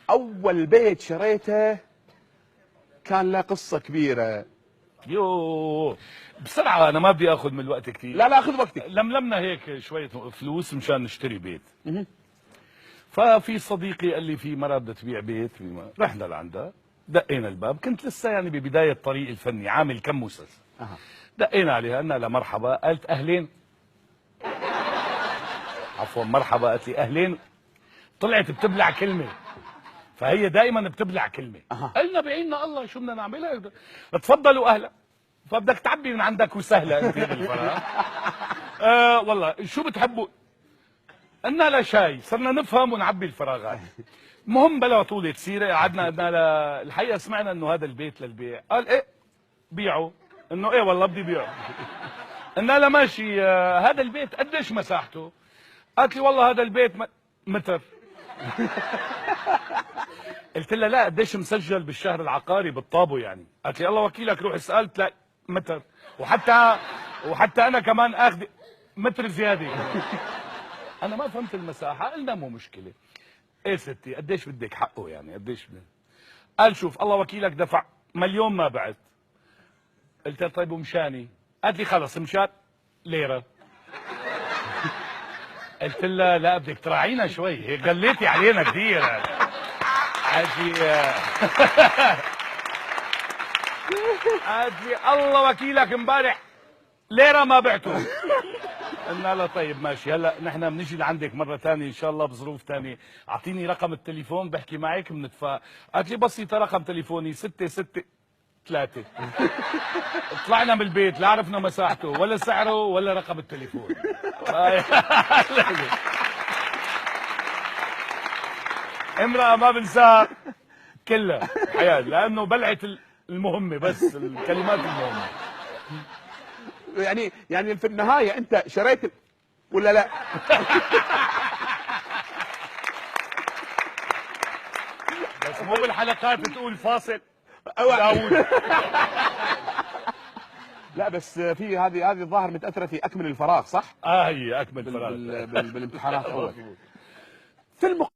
اول بيت شريته كان له قصه كبيره. يو بسرعة، أنا ما بدي آخذ من الوقت كثير. لا خذ وقتك. لملمنا هيك شوية فلوس مشان نشتري بيت. ففي صديقي قال لي في مرة بدها تبيع بيت، رحنا لعندها، دقينا الباب، كنت لسه يعني ببداية طريق الفني، عامل كم مسلسل. دقينا عليها، قلنا لها مرحبا، قالت أهلين. عفوا مرحبا، قالت لي أهلين. طلعت بتبلع كلمة، فهي دائما بتبلع كلمة. قلنا بعيننا الله شو بدنا نعملها، تفضلوا أهلا. فبدك تعبي من عندك وسهلة أنت بالفراغ. والله شو بتحبوا؟ قلنا لا شاي، صرنا نفهم ونعبي الفراغات. المهم بلا طولة سيرة، قعدنا قلنا الحقيقة سمعنا انه هذا البيت للبيع، قال ايه بيعه، انه ايه والله بدي بيعه. قلنا لا ماشي، هذا البيت قديش مساحته؟ قالت لي والله هذا البيت متر. قلت لها لا قديش مسجل بالشهر العقاري بالطابو يعني؟ قالت لي الله وكيلك روح اسال تلاقي متر، وحتى انا كمان اخذ متر زياده. انا ما فهمت المساحه، قلنا مو مشكله. ايه ستي قديش بدك حقه يعني قديش بدك؟ قال شوف الله وكيلك دفع مليون ما بعت. قلت له طيب ومشاني؟ قالت لي خلص مشان ليره. قلت لها لا بدك تراعينا شوي، هيك قليتي علينا كثير. قالت لي الله وكيلك امبارح ليره ما بعته. قلنا له طيب ماشي، هلا نحن بنجي لعندك مره ثانيه ان شاء الله بظروف ثانيه، اعطيني رقم التليفون بحكي معك بنتفق. قالت لي بسيطه، رقم تليفوني 663. طلعنا من البيت لا عرفنا مساحته ولا سعره ولا رقم التليفون. امرأة ما بنساها كلها الحياة، لأنه بلعت المهمة، بس الكلمات المهمة. يعني في النهايه انت شريت ولا لا؟ بس مو بالحلقات تقول فاصل داوود. لا بس في هذه الظاهر متاثره في اكمل الفراغ صح؟ هي اكمل فراغ بالامتحانات اول. في